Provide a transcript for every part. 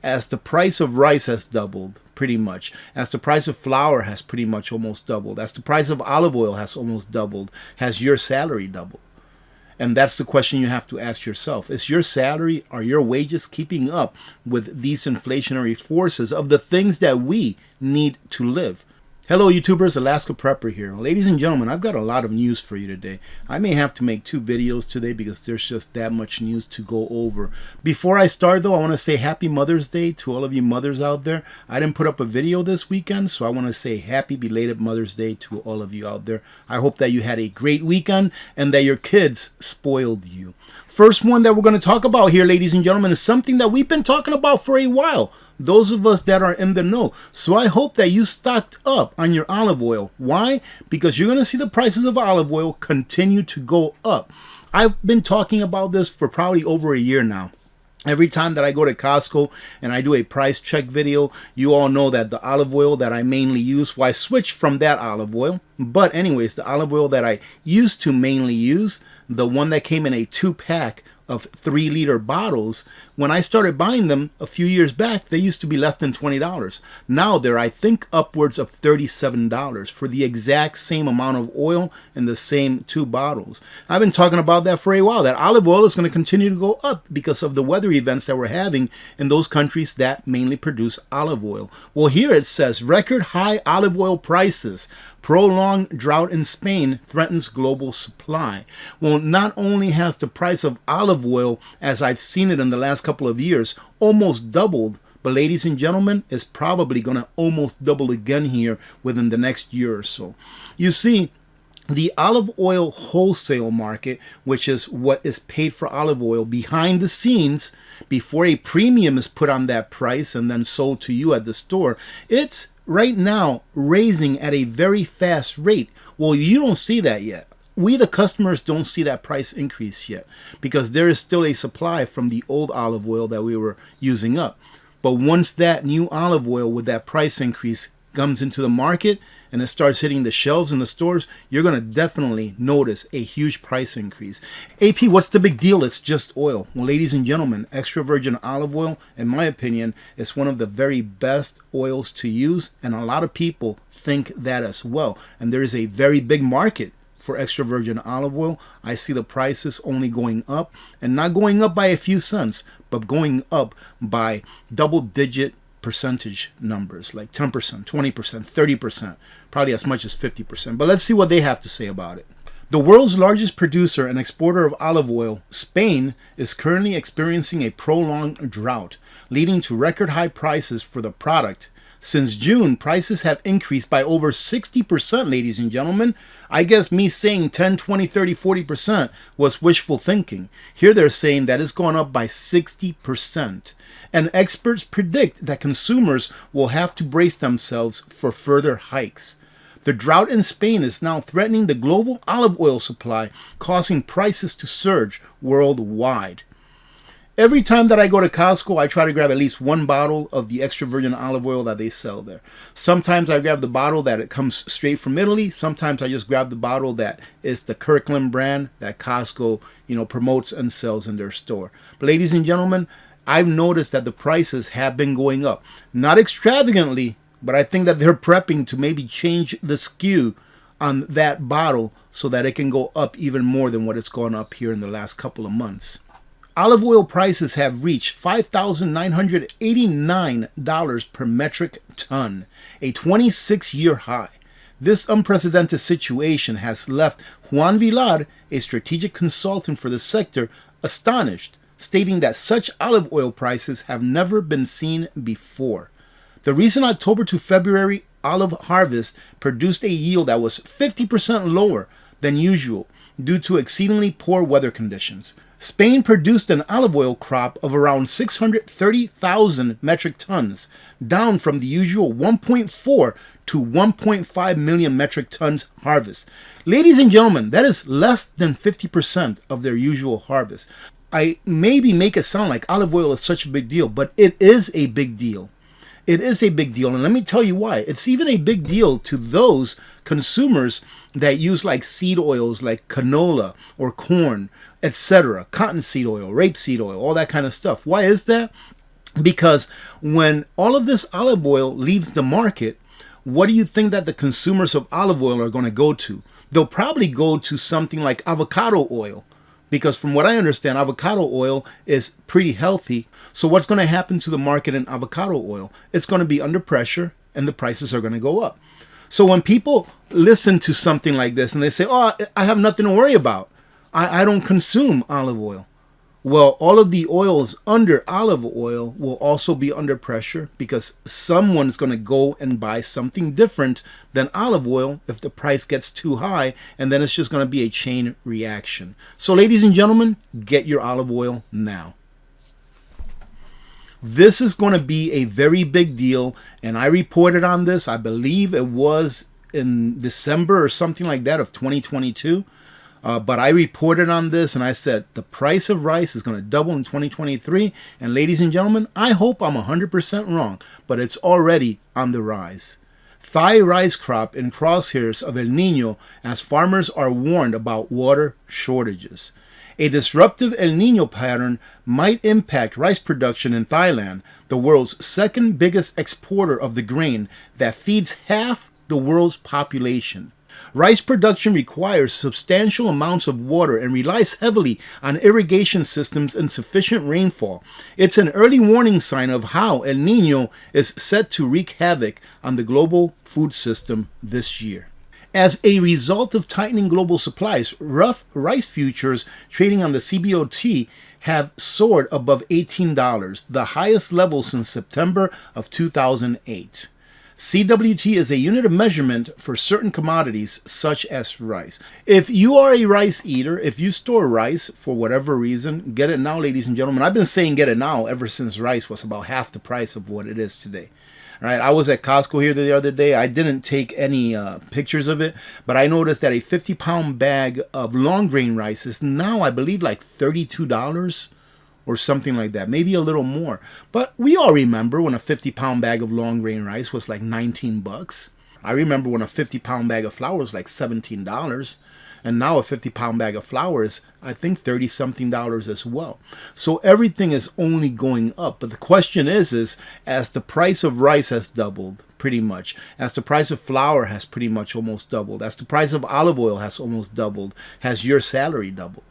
as the price of rice has doubled, pretty much, as the price of flour has pretty much almost doubled, as the price of olive oil has almost doubled, has your salary doubled? And that's the question you have to ask yourself. Is your salary, are your wages keeping up with these inflationary forces of the things that we need to live? Hello YouTubers, Alaska Prepper here. Ladies and gentlemen, I've got a lot of news for you today. I may have to make 2 videos today because there's just that much news to go over. Before I start though, I want to say Happy Mother's Day to all of you mothers out there. I didn't put up a video this weekend, so I want to say happy belated Mother's Day to all of you out there. I hope that you had a great weekend and that your kids spoiled you. First one that we're going to talk about here, ladies and gentlemen, is something that we've been talking about for a while. Those of us that are in the know. So I hope that you stocked up on your olive oil. Why? Because you're going to see the prices of olive oil continue to go up. I've been talking about this for probably over a year now. Every time that I go to Costco and I do a price check video, you all know that the olive oil that I mainly use, well, I switched from that olive oil. But anyways, the olive oil that I used to mainly use, the one that came in a 2-pack of 3-liter bottles, when I started buying them a few years back, they used to be less than $20. Now they're, I think, upwards of $37 for the exact same amount of oil in the same 2 bottles. I've been talking about that for a while, that olive oil is going to continue to go up because of the weather events that we're having in those countries that mainly produce olive oil. Well, here it says, record high olive oil prices. Prolonged drought in Spain threatens global supply. Well, not only has the price of olive oil, as I've seen it in the last couple of years, almost doubled, but ladies and gentlemen, it's probably going to almost double again here within the next year or so. You see, the olive oil wholesale market, which is what is paid for olive oil behind the scenes before a premium is put on that price and then sold to you at the store, it's right now raising at a very fast rate. Well, you don't see that yet. We, the customers, don't see that price increase yet because there is still a supply from the old olive oil that we were using up. But once that new olive oil with that price increase comes into the market and it starts hitting the shelves in the stores, you're going to definitely notice a huge price increase. AP, what's the big deal? It's just oil. Well, ladies and gentlemen, extra virgin olive oil, in my opinion, is one of the very best oils to use, and a lot of people think that as well. And there is a very big market for extra virgin olive oil. I see the prices only going up, and not going up by a few cents, but going up by double-digit percentage numbers, like 10%, 20%, 30%, probably as much as 50%. But let's see what they have to say about it. The world's largest producer and exporter of olive oil, Spain, is currently experiencing a prolonged drought, leading to record high prices for the product. Since June, prices have increased by over 60%, ladies and gentlemen. I guess me saying 10, 20, 30, 40% was wishful thinking. Here they're saying that it's gone up by 60%. And experts predict that consumers will have to brace themselves for further hikes. The drought in Spain is now threatening the global olive oil supply, causing prices to surge worldwide. Every time that I go to Costco, I try to grab at least 1 bottle of the extra virgin olive oil that they sell there. Sometimes I grab the bottle that it comes straight from Italy. Sometimes I just grab the bottle that is the Kirkland brand that Costco, promotes and sells in their store. But ladies and gentlemen, I've noticed that the prices have been going up. Not extravagantly, but I think that they're prepping to maybe change the SKU on that bottle so that it can go up even more than what it's gone up here in the last couple of months. Olive oil prices have reached $5,989 per metric ton, a 26-year high. This unprecedented situation has left Juan Villar, a strategic consultant for the sector, astonished, stating that such olive oil prices have never been seen before. The recent October to February olive harvest produced a yield that was 50% lower than usual due to exceedingly poor weather conditions. Spain produced an olive oil crop of around 630,000 metric tons, down from the usual 1.4 to 1.5 million metric tons harvest. Ladies and gentlemen, that is less than 50% of their usual harvest. I maybe make it sound like olive oil is such a big deal, but it is a big deal. It is a big deal, and let me tell you why. It's even a big deal to those consumers that use like seed oils like canola or corn, etc., cottonseed oil, rapeseed oil, all that kind of stuff. Why is that? Because when all of this olive oil leaves the market, what do you think that the consumers of olive oil are going to go to? They'll probably go to something like avocado oil, because from what I understand, avocado oil is pretty healthy. So what's going to happen to the market in avocado oil? It's going to be under pressure and the prices are going to go up. So when people listen to something like this and they say, oh, I have nothing to worry about, I don't consume olive oil. Well, all of the oils under olive oil will also be under pressure because someone's going to go and buy something different than olive oil if the price gets too high, and then it's just going to be a chain reaction. So ladies and gentlemen, get your olive oil now. This is going to be a very big deal, and I reported on this, I believe it was in December or something like that of 2022. But I reported on this and I said the price of rice is going to double in 2023. And ladies and gentlemen, I hope I'm 100% wrong, but it's already on the rise. Thai rice crop in crosshairs of El Nino as farmers are warned about water shortages. A disruptive El Nino pattern might impact rice production in Thailand, the world's second biggest exporter of the grain that feeds half the world's population. Rice production requires substantial amounts of water and relies heavily on irrigation systems and sufficient rainfall. It's an early warning sign of how El Nino is set to wreak havoc on the global food system this year. As a result of tightening global supplies, rough rice futures trading on the CBOT have soared above $18, the highest level since September of 2008. CWT is a unit of measurement for certain commodities such as rice. If you are a rice eater, if you store rice for whatever reason, get it now, ladies and gentlemen. I've been saying get it now ever since rice was about half the price of what it is today. All right, I was at Costco here the other day. I didn't take any pictures of it, but I noticed that a 50-pound bag of long grain rice is now, I believe, like $32. Or something like that, maybe a little more. But we all remember when a 50-pound bag of long grain rice was like 19 bucks. I remember when a 50-pound bag of flour was like $17. And now a 50-pound bag of flour is, I think, $30-something as well. So everything is only going up. But the question is as the price of rice has doubled, pretty much, as the price of flour has pretty much almost doubled, as the price of olive oil has almost doubled, has your salary doubled?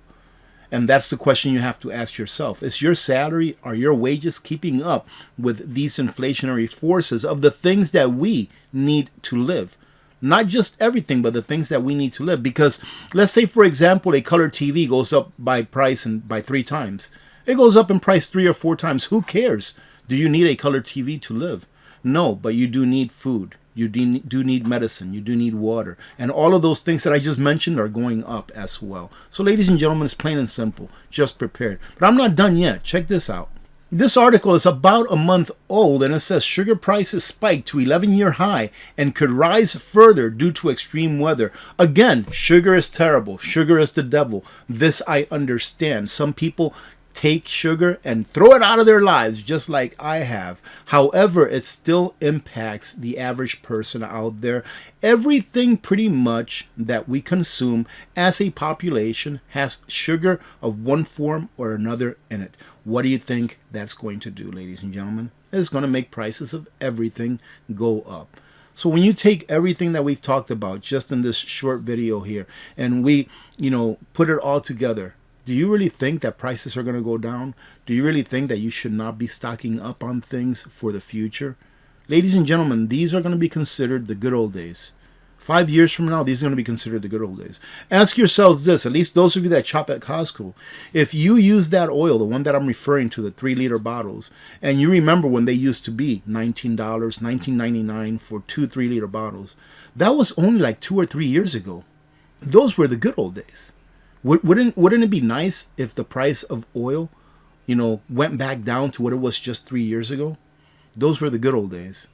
And that's the question you have to ask yourself. Is your salary, are your wages keeping up with these inflationary forces of the things that we need to live? Not just everything, but the things that we need to live. Because let's say, for example, a color TV goes up by price and by 3 times. It goes up in price 3 or 4 times. Who cares? Do you need a color TV to live? No, but you do need food. You do need medicine. You do need water. And all of those things that I just mentioned are going up as well. So ladies and gentlemen, it's plain and simple. Just prepared. But I'm not done yet. Check this out. This article is about a month old and it says sugar prices spiked to 11-year high and could rise further due to extreme weather. Again, sugar is terrible. Sugar is the devil. This I understand. Some people take sugar and throw it out of their lives just like I have. However, it still impacts the average person out there. Everything pretty much that we consume as a population has sugar of one form or another in it. What do you think that's going to do, ladies and gentlemen? It's going to make prices of everything go up. So when you take everything that we've talked about just in this short video here and we, put it all together, do you really think that prices are going to go down? Do you really think that you should not be stocking up on things for the future? Ladies and gentlemen, these are going to be considered the good old days. 5 years from now, these are going to be considered the good old days. Ask yourselves this, at least those of you that shop at Costco. If you use that oil, the one that I'm referring to, the 3-liter bottles, and you remember when they used to be $19, $19.99 for 2 3-liter bottles, that was only like 2 or 3 years ago. Those were the good old days. Wouldn't it be nice if the price of oil, went back down to what it was just 3 years ago? Those were the good old days.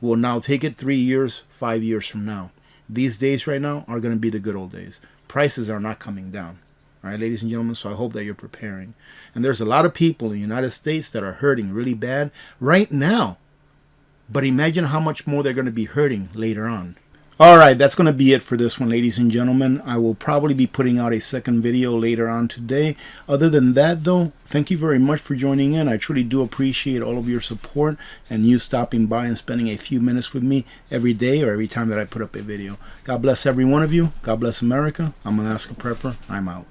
Well, now take it 3 years, 5 years from now. These days right now are going to be the good old days. Prices are not coming down. All right, ladies and gentlemen, so I hope that you're preparing. And there's a lot of people in the United States that are hurting really bad right now. But imagine how much more they're going to be hurting later on. All right, that's going to be it for this one, ladies and gentlemen. I will probably be putting out a second video later on today. Other than that, though, thank you very much for joining in. I truly do appreciate all of your support and you stopping by and spending a few minutes with me every day or every time that I put up a video. God bless every one of you. God bless America. I'm Alaska Prepper. I'm out.